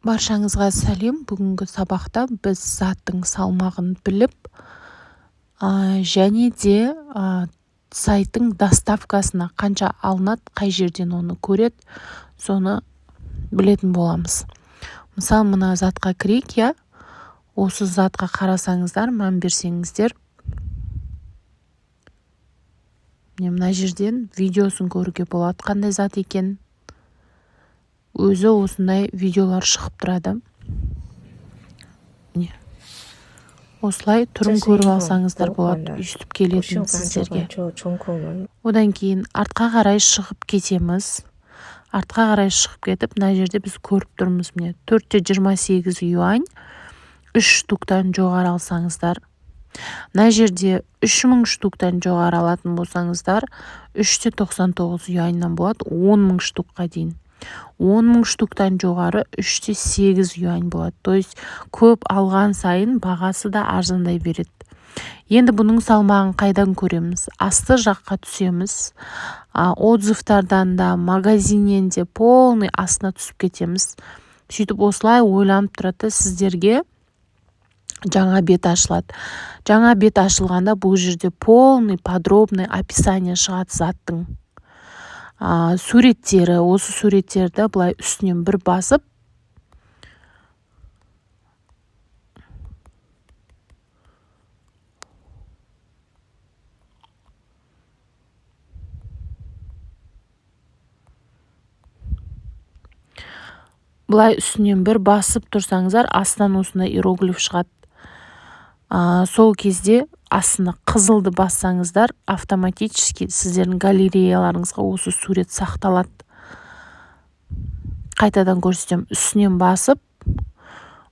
Баршаңызға сәлем. Бүгінгі сабақта біз заттың салмағын біліп, және де сайттың доставкасына қанша алынады, қай жерден оны көреді, соны білетін боламыз. Мысалы, мына затқа кірейік, иә. Осы затқа қарасаңыздар, мән берсеңіздер, мына жерден видеосын көруге болады, қандай зат екен. Өзі осындай видеолар шығып тұрады. Осылай түрін көріп алсаңыздар болады, өйстіп келетін сіздерге. Одан кейін артқа қарай шығып кетеміз. Артқа қарай шығып кетіп, мына жерде біз көріп тұрмыз. 428 юань, 3 штуктан жоғары алсаңыздар. Мына жерде 3000 штуктан жоғары алатын болсаңыздар, 399 юаньнан болады, 10.000 штукқа дейін. 10.000 штуктан жоғары 3-8 юань болады. То есть көп алған сайын бағасы да арзандай береді. Енді бұның салмағын қайдан көреміз? Асты жаққа түсеміз. Отзывтардан да, магазиннен де полный астына түсіп кетеміз. Сөйтіп осылай ойланып тұрады, сіздерге жаңа бет ашылады. Жаңа бет ашылғанда бұл жерде полный, подробный описание шығады заттың. Суреттері, осы суреттерді бұлай үстінен бір басып, бұлай үстінен бір басып тұрсаңыздар, астынан осындай иероглиф шығады. Сол кезде астына қызылды бассаңыздар, автоматически сіздердің галереяларыңызға осы сурет сақталады. Қайтадан көрсетем, үстінен басып,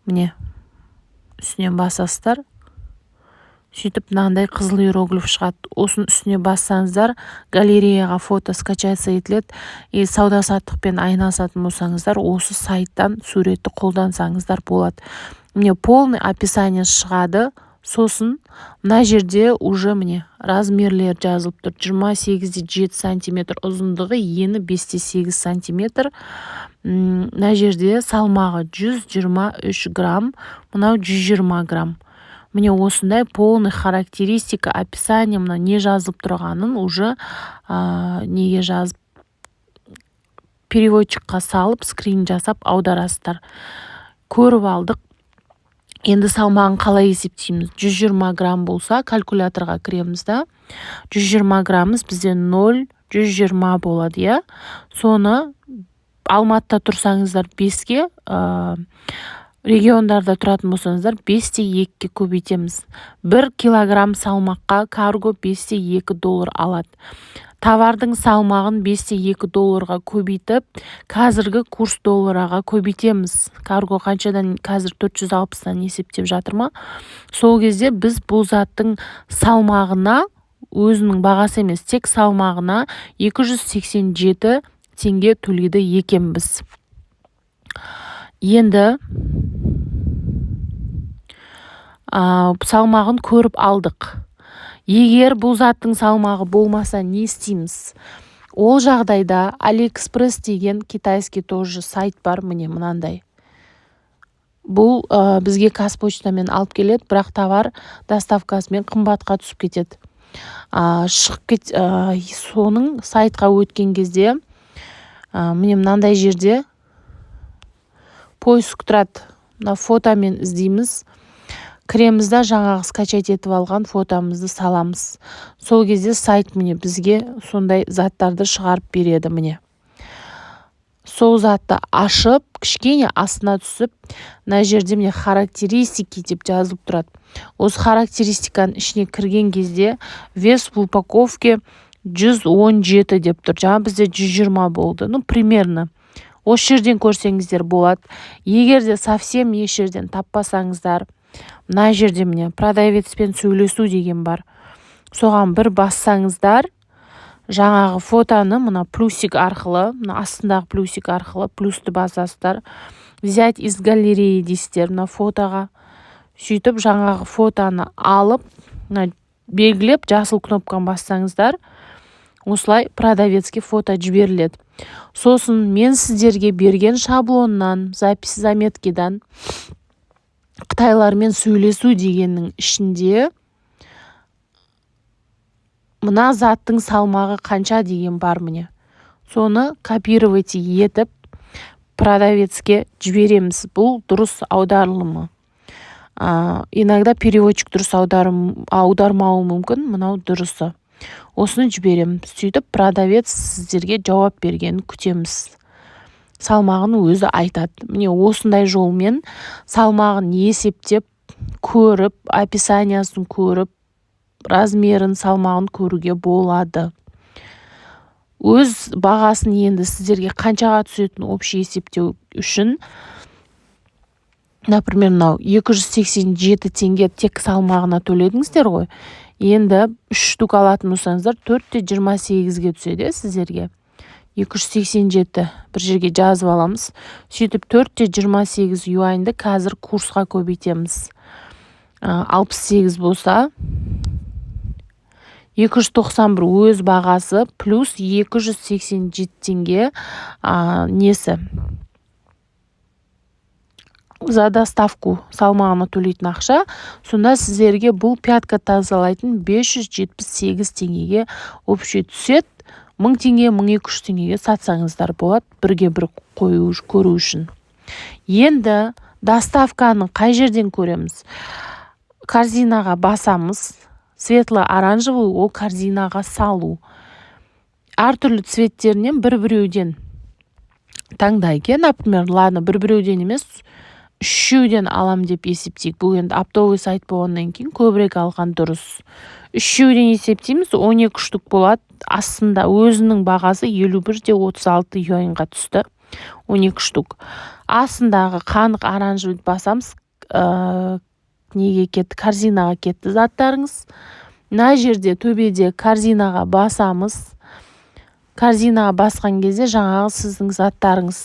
міне, үстінен басасыздар. Сөйтіп, мынандай қызыл иероглиф шығады. Осын үстіне бассаңыздар, галереяға фото скачаться етіледі. Сауда-саттықпен айналысатын болсаңыздар, осы сайттан суретті қолдансаңыздар болады. Міне, полный описание шығады. Сосын, мына жерде уже міне размерлер жазылып тұр. 28-7 сантиметр ұзындығы, ені 5-8 сантиметр. Мына жерде салмағы 123 грамм, мынау 120 грамм. Міне осындай полный характеристика, описание, мына не жазылып тұрғанын уже неге жазып, переводчикқа салып, скрин жасап аударасыздар. Көріп алдық. Енді салмағын қалай есептейміз? 120 грамм болса, калькуляторға кіреміз да. 120 граммыз бізде 0,120 болады, иә. Соны Алматыда тұрсаңыздар 5-ке, региондарда тұратын болсаңыздар 5-2-ке көбейтеміз. 1 килограмм салмаққа карго 5-2 доллар алады. Товардың салмағын 5-2 долларға көбейтіп, қазіргі курс доллараға көбейтеміз. Карго қаншадан қазір 460-тан есептеп жатыр ма? Сол кезде біз бұл заттың салмағына, өзінің бағасы емес, тек салмағына 287 теңге төлейді екенбіз. Енді салмағын көріп алдық. Егер бұл заттың салмағы болмаса не істейміз? Ол жағдайда AliExpress деген китайский тоже сайт бар, міне мынандай. Бұл бізге қазпочтамен алып келеді, бірақ товар доставкасымен қымбатқа түсіп кетеді. Соның сайтқа өткен кезде, міне мынандай жерде поиск тұрады. Мына фотомен іздейміз. Кіремізді жаңағы скачать етіп алған фотомызды саламыз. Сол кезде сайт міне бізге сондай заттарды шығарып береді, міне. Сол затты ашып, кішкене астына түсіп, мына жерде міне характеристики деп жазылып тұрады. Осы характеристиканың ішіне кірген кезде вес в упаковке 117 деп тұр. Жаңа бізде 120 болды. Примерно. Осы жерден көрсеңіздер болады. Егер де совсем еш жерден таппасаңыздар, мына жерде міне продавецпен сөйлесу деген бар. Соған бір бассаңыздар, жаңағы фотоны мына плюсик арқылы, мына астындағы плюсик арқылы плюсті басасыздар. Взять из галереи дейсіздер мына фотоға. Сөйтіп жаңағы фотоны алып, белгілеп жасыл кнопканы бассаңыздар, осылай продавецке фото жіберіледі. Сосын мен сіздерге берген шаблоннан, запись заметкедан қытайлармен сөйлесу дегеннің ішінде мына заттың салмағы қанша деген бар міне. Соны копировать етіп продавецке жібереміз. Бұл дұрыс аударылымы. Иногда переводчик дұрыс аудармауы мүмкін, мынау дұрысы. Осыны жіберем. Сөйтіп продавец сіздерге жауап бергенін күтеміз. Салмағын өзі айтады. Міне осындай жолмен салмағын есептеп, көріп, описаниясын көріп, размерін, салмағын көруге болады. Өз бағасын енді сіздерге қаншаға түсетін общий есептеу үшін, например, мынау 287 теңге тек салмағына төледіңіздер ғой. Енді 3 штук алатын болсаңыздар 4.28-ге түседі сіздерге. 287 бір жерге жазып аламыз. Сөйтіп 4.28 юаньды қазір курсқа көбейтеміз. 68 болса 291 өз бағасы плюс 287 теңге несі? За доставку салмағына төлейтін ақша. Сонда сіздерге бұл пятка тазалайтын 578 теңгеге общий түсет. 1000 теңге, 1200 теңгеге сатсаңыздар болады, бірге бір көру үшін. Енді доставканы қай жерден көреміз? Корзинаға басамыз. Светло-оранжевый ол корзинаға салу. Әртүрлі цветтерінен бір-біреуден таңдайке. Например, ладно, бір-біреуден емес, 3-еуден алам деп есептейік. Бұл енді оптовый сайт болғаннан кейін көбірек алған дұрыс. 3-еуден есептейміз, 12 штук болады. Астында өзінің бағасы 51.36 юаньға түсті. 12 штук. Астындағы қанық оранжевый басамыз. Неге кетті? Корзинаға кетті заттарыңыз. Мына жерде төбеде корзинаға басамыз. Корзинаға басқан кезде жаңағы сіздің заттарыңыз